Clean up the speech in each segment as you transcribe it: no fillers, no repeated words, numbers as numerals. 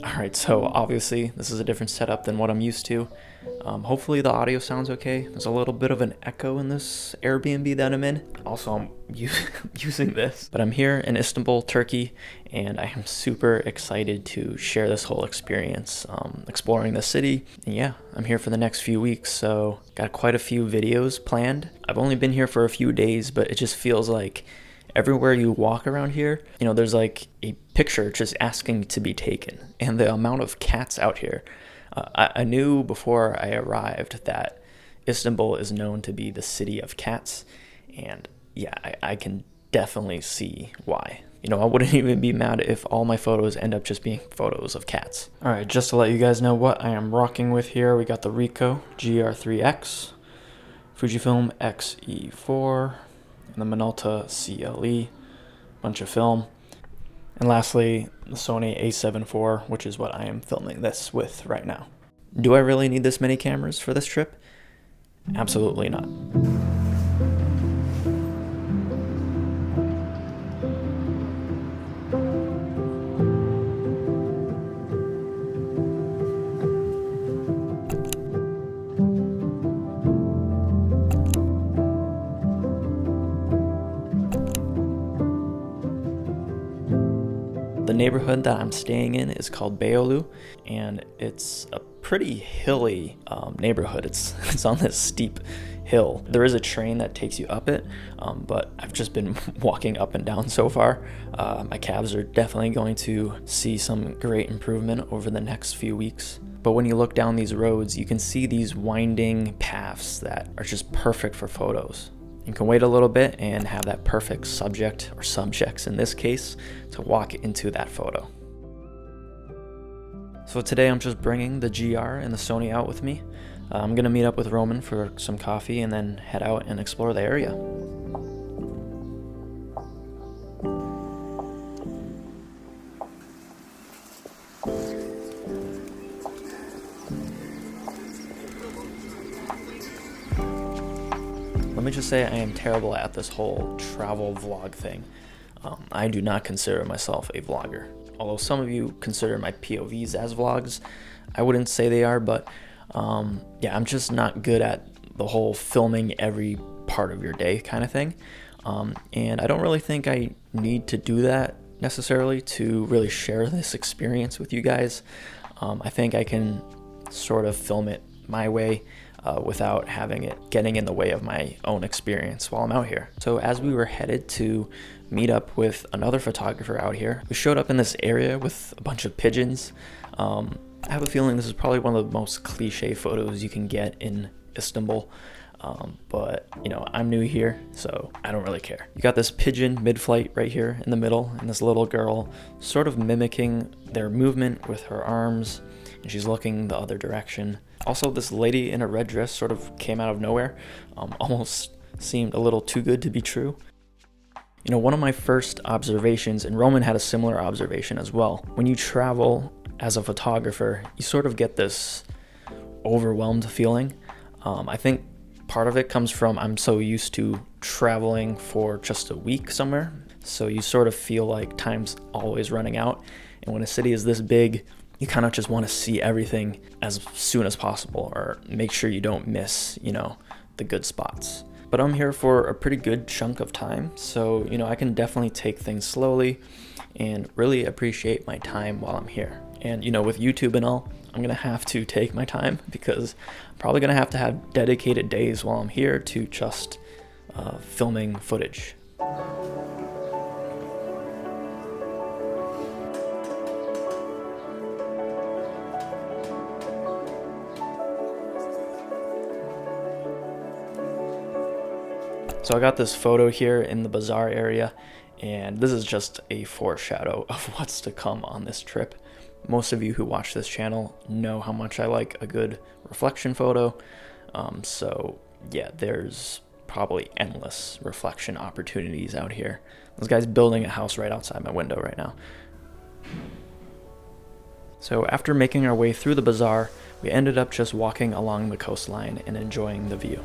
Alright, so obviously this is a different setup than what I'm used to. Hopefully the audio sounds okay. There's a little bit of an echo in this Airbnb that I'm in. Also, I'm using this. But I'm here in Istanbul, Turkey, and I am super excited to share this whole experience, exploring the city. And yeah, I'm here for the next few weeks, so got quite a few videos planned. I've only been here for a few days, but it just feels like everywhere you walk around here, you know, there's like a picture just asking to be taken. And the amount of cats out here, I knew before I arrived that Istanbul is known to be the city of cats. And yeah, I can definitely see why. You know, I wouldn't even be mad if all my photos end up just being photos of cats. All right, just to let you guys know what I am rocking with here, we got the Ricoh GR3X, Fujifilm X-E4, and the Minolta CLE, bunch of film. And lastly, the Sony A7 IV, which is what I am filming this with right now. Do I really need this many cameras for this trip? Absolutely not. The neighborhood that I'm staying in is called Beyoğlu, and it's a pretty hilly neighborhood. It's on this steep hill. There is a train that takes you up it, but I've just been walking up and down so far. My calves are definitely going to see some great improvement over the next few weeks. But when you look down these roads, you can see these winding paths that are just perfect for photos. You can wait a little bit and have that perfect subject, or subjects in this case, to walk into that photo. So today I'm just bringing the GR and the Sony out with me. I'm gonna meet up with Roman for some coffee and then head out and explore the area. Let me just say I am terrible at this whole travel vlog thing. I do not consider myself a vlogger. Although some of you consider my POVs as vlogs, I wouldn't say they are, but yeah, I'm just not good at the whole filming every part of your day kind of thing. And I don't really think I need to do that necessarily to really share this experience with you guys. I think I can sort of film it my way without having it getting in the way of my own experience while I'm out here. So as we were headed to meet up with another photographer out here, we showed up in this area with a bunch of pigeons. I have a feeling this is probably one of the most cliche photos you can get in Istanbul. But you know, I'm new here, so I don't really care. You got this pigeon mid-flight right here in the middle, and this little girl sort of mimicking their movement with her arms, and she's looking the other direction. Also, this lady in a red dress sort of came out of nowhere, almost seemed a little too good to be true. You know, one of my first observations, and Roman had a similar observation as well, when you travel as a photographer, you sort of get this overwhelmed feeling. I think part of it comes from I'm so used to traveling for just a week somewhere, so you sort of feel like time's always running out, and when a city is this big, you kind of just want to see everything as soon as possible, or make sure you don't miss, you know, the good spots. But I'm here for a pretty good chunk of time, so, you know, I can definitely take things slowly and really appreciate my time while I'm here. And, you know, with YouTube and all, I'm gonna have to take my time because I'm probably gonna have to have dedicated days while I'm here to just filming footage. So I got this photo here in the Bazaar area, and this is just a foreshadow of what's to come on this trip. Most of you who watch this channel know how much I like a good reflection photo. So yeah, there's probably endless reflection opportunities out here. This guy's building a house right outside my window right now. So after making our way through the Bazaar, we ended up just walking along the coastline and enjoying the view.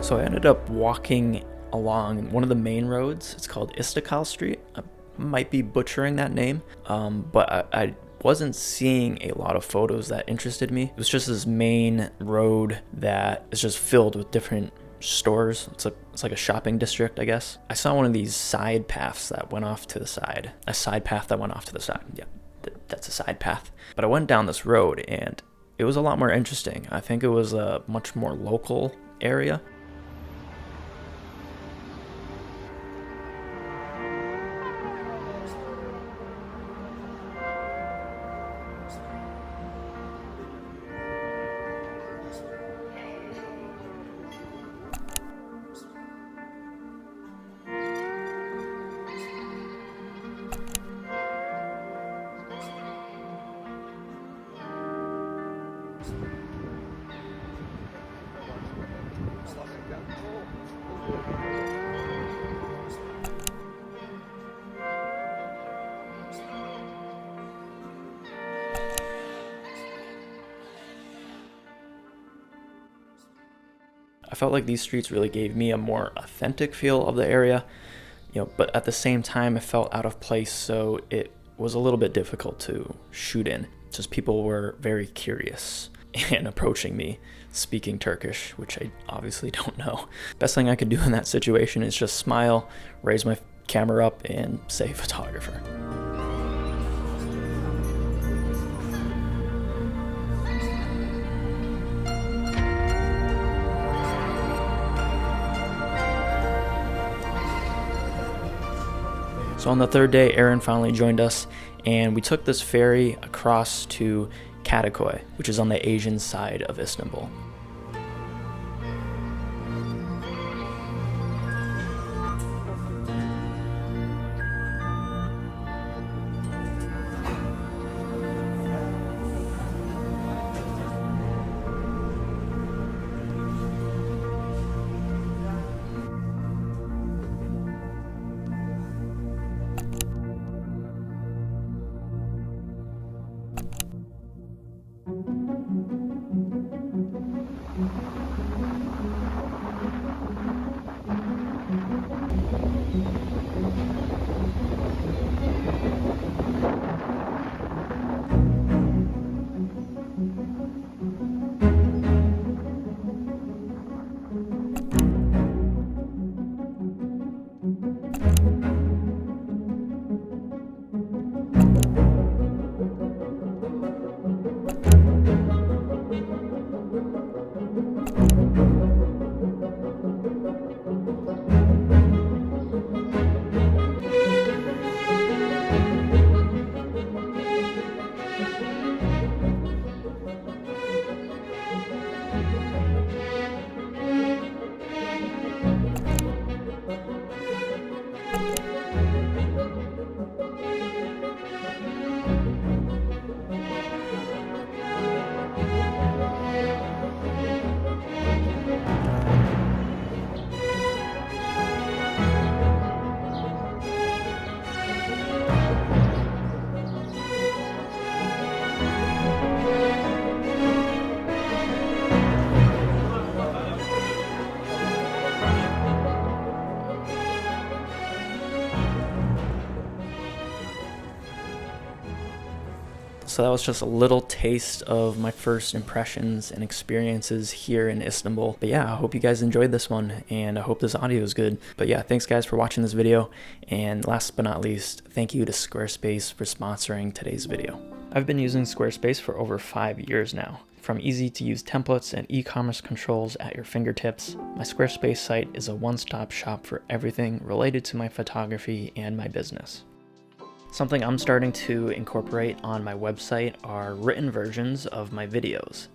So I ended up walking along one of the main roads. It's called Istanbul Street. I might be butchering that name, but I wasn't seeing a lot of photos that interested me. It was just this main road that is just filled with different stores. It's like a shopping district, I guess. I saw one of these side paths that went off to the side. A side path that went off to the side. Yeah, that's a side path. But I went down this road and it was a lot more interesting. I think it was a much more local area. I felt like these streets really gave me a more authentic feel of the area, but at the same time, it felt out of place, so it was a little bit difficult to shoot in. Just people were very curious and approaching me speaking Turkish, which I obviously don't know. Best thing I could do in that situation is just smile, raise my camera up, and say photographer. So on the third day, Aaron finally joined us, and we took this ferry across to Kadıköy, which is on the Asian side of Istanbul. So that was just a little taste of my first impressions and experiences here in Istanbul. But yeah, I hope you guys enjoyed this one, and I hope this audio is good. But yeah, thanks guys for watching this video, and last but not least, thank you to Squarespace for sponsoring today's video. I've been using Squarespace for over 5 years now. From easy-to-use templates and e-commerce controls at your fingertips, my Squarespace site is a one-stop shop for everything related to my photography and my business. Something I'm starting to incorporate on my website are written versions of my videos.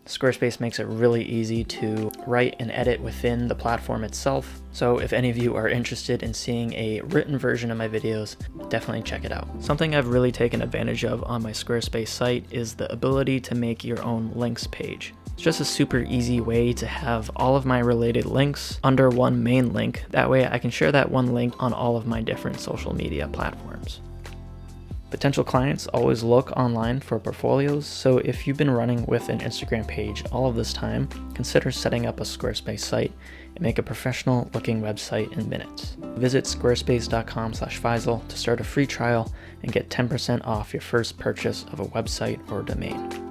Squarespace makes it really easy to write and edit within the platform itself, so if any of you are interested in seeing a written version of my videos, definitely check it out. Something I've really taken advantage of on my Squarespace site is the ability to make your own links page. It's just a super easy way to have all of my related links under one main link. That way I can share that one link on all of my different social media platforms. Potential clients always look online for portfolios, so if you've been running with an Instagram page all of this time, consider setting up a Squarespace site and make a professional looking website in minutes. Visit squarespace.com/Faisal to start a free trial and get 10% off your first purchase of a website or domain.